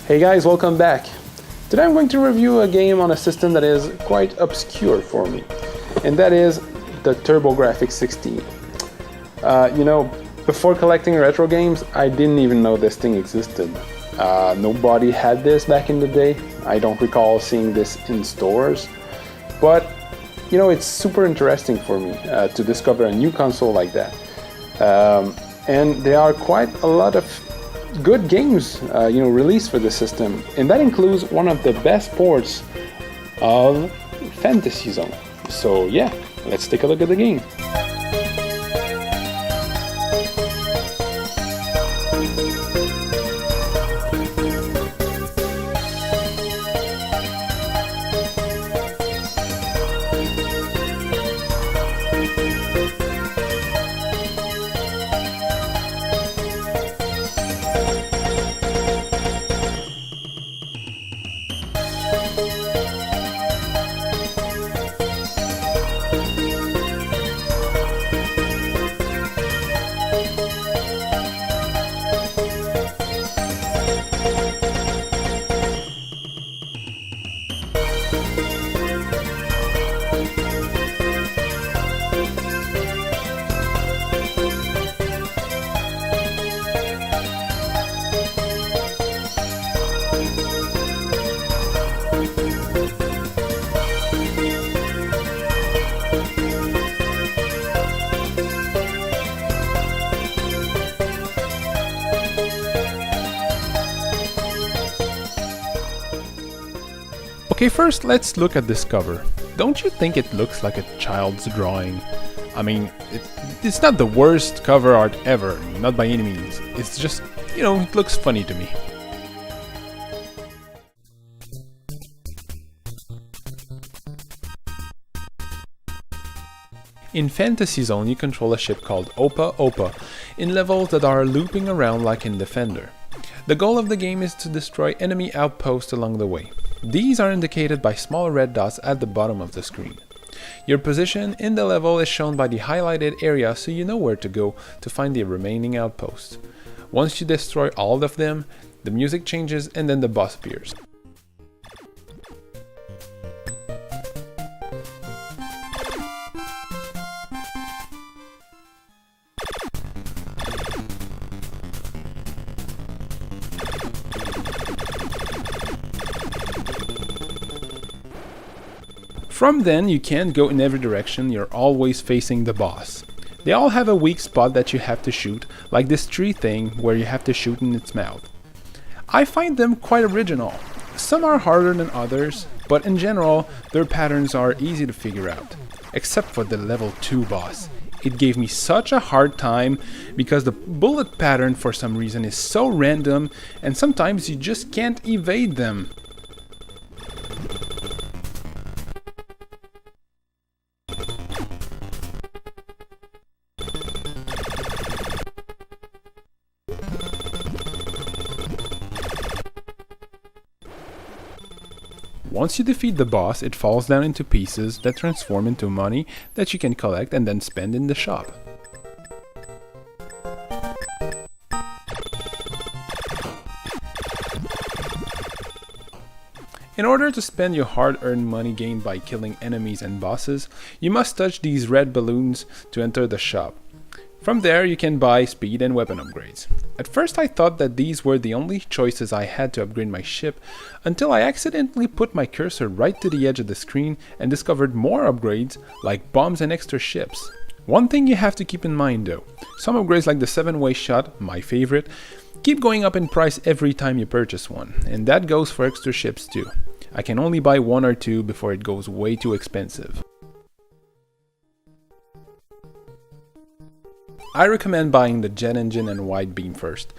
Hey guys, welcome back. Today I'm going to review a game on a system that is quite obscure for me, and that is the Turbografx 16. Before collecting retro games, I didn't even know this thing existed. Nobody had this back in the day. I don't recall seeing this in stores, but it's super interesting for me to discover a new console like that. And there are quite a lot of good games released for the system, and that includes one of the best ports of Fantasy Zone. So yeah, let's take a look at the game. Okay, first let's look at this cover. Don't you think it looks like a child's drawing? I mean, it's not the worst cover art ever, not by any means. It's just, it looks funny to me. In Fantasy Zone, you control a ship called Opa in levels that are looping around like in Defender. The goal of the game is to destroy enemy outposts along the way. These are indicated by small red dots at the bottom of the screen. Your position in the level is shown by the highlighted area, so you know where to go to find the remaining outposts. Once you destroy all of them, the music changes and then the boss appears. From then, you can't go in every direction, you're always facing the boss. They all have a weak spot that you have to shoot, like this tree thing where you have to shoot in its mouth. I find them quite original. Some are harder than others, but in general, their patterns are easy to figure out. Except for the level 2 boss. It gave me such a hard time because the bullet pattern for some reason is so random and sometimes you just can't evade them. Once you defeat the boss, it falls down into pieces that transform into money that you can collect and then spend in the shop. In order to spend your hard-earned money gained by killing enemies and bosses, you must touch these red balloons to enter the shop. From there, you can buy speed and weapon upgrades. At first I thought that these were the only choices I had to upgrade my ship, until I accidentally put my cursor right to the edge of the screen and discovered more upgrades, like bombs and extra ships. One thing you have to keep in mind though, some upgrades like the 7-way shot, my favorite, keep going up in price every time you purchase one, and that goes for extra ships too. I can only buy 1 or 2 before it goes way too expensive. I recommend buying the jet engine and wide beam first.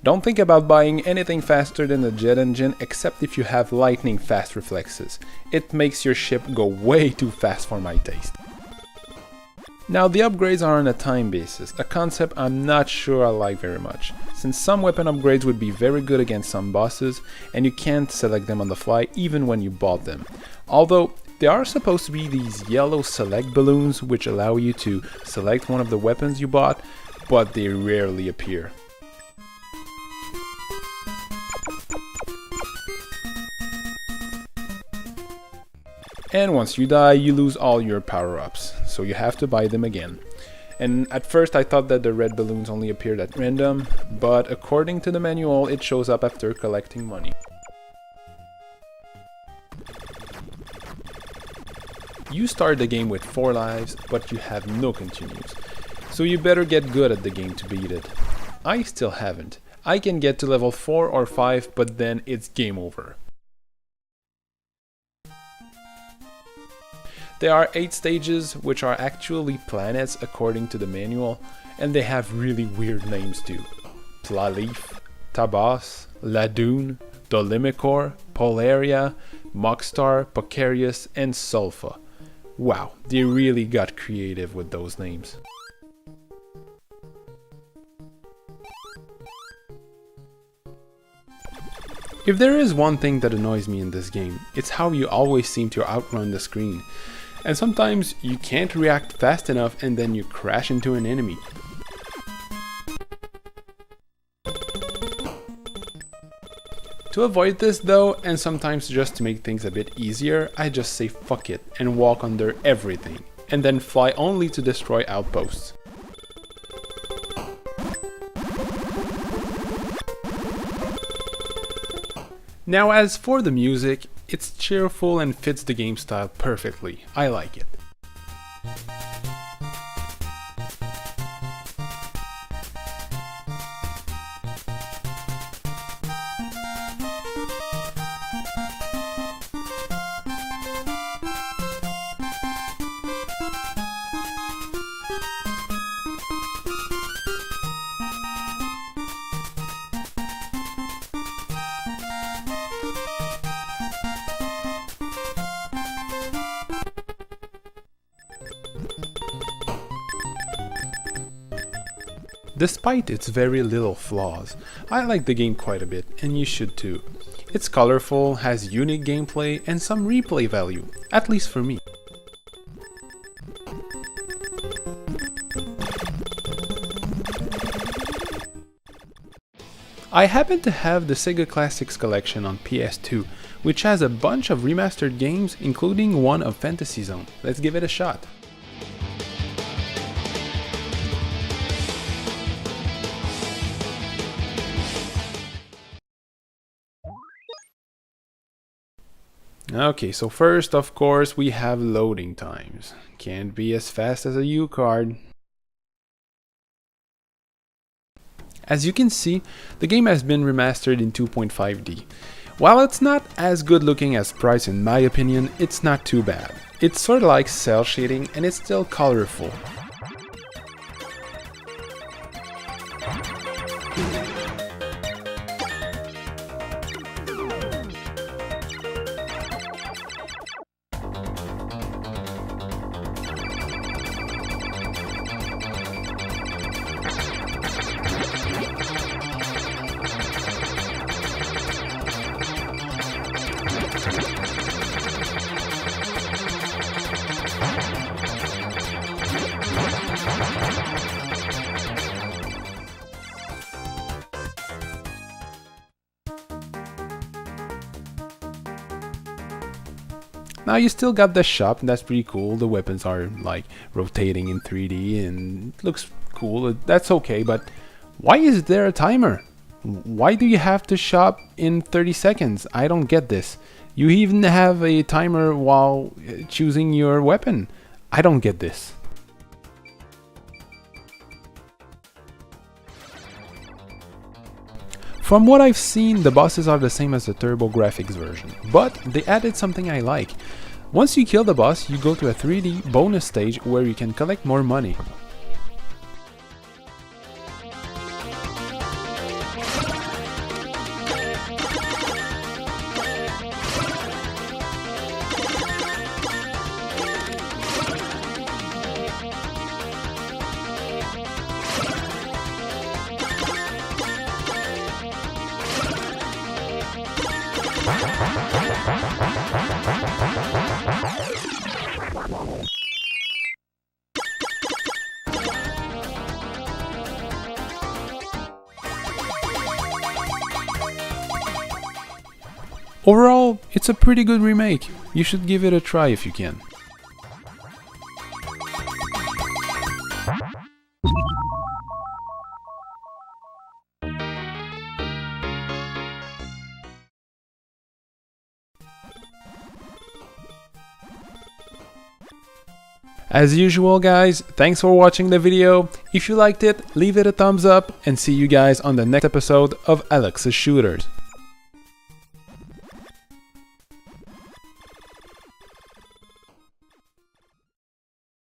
Don't think about buying anything faster than the jet engine except if you have lightning fast reflexes. It makes your ship go way too fast for my taste. Now the upgrades are on a time basis, a concept I'm not sure I like very much, since some weapon upgrades would be very good against some bosses and you can't select them on the fly even when you bought them. Although there are supposed to be these yellow select balloons which allow you to select one of the weapons you bought, but they rarely appear. And once you die, you lose all your power-ups, so you have to buy them again. And at first I thought that the red balloons only appeared at random, but according to the manual, it shows up after collecting money. You start the game with 4 lives, but you have no continues, so you better get good at the game to beat it. I still haven't. I can get to level 4 or 5, but then it's game over. There are 8 stages, which are actually planets according to the manual, and they have really weird names too. Tlalif, Tabas, Ladoon, Dolimicor, Polaria, Mockstar, Pocarius, and Sulfa. Wow, they really got creative with those names. If there is one thing that annoys me in this game, it's how you always seem to outrun the screen. And sometimes you can't react fast enough and then you crash into an enemy. To avoid this though, and sometimes just to make things a bit easier, I just say fuck it and walk under everything, and then fly only to destroy outposts. Now as for the music, it's cheerful and fits the game style perfectly. I like it. Despite its very little flaws, I like the game quite a bit, and you should too. It's colorful, has unique gameplay, and some replay value, at least for me. I happen to have the Sega Classics collection on PS2, which has a bunch of remastered games, including one of Fantasy Zone. Let's give it a shot. Okay, so first, of course, we have loading times. Can't be as fast as a U-card. As you can see, the game has been remastered in 2.5D. While it's not as good looking as Sprites in my opinion, it's not too bad. It's sort of like cel shading and it's still colorful. Now you still got the shop, and that's pretty cool. The weapons are like rotating in 3D and it looks cool. That's okay, but why is there a timer? Why do you have to shop in 30 seconds? I don't get this. You even have a timer while choosing your weapon. I don't get this. From what I've seen, the bosses are the same as the Turbografx version, but they added something I like. Once you kill the boss, you go to a 3D bonus stage where you can collect more money. Overall, it's a pretty good remake. You should give it a try if you can. As usual guys, thanks for watching the video. If you liked it, leave it a thumbs up and see you guys on the next episode of Alex's Shooters.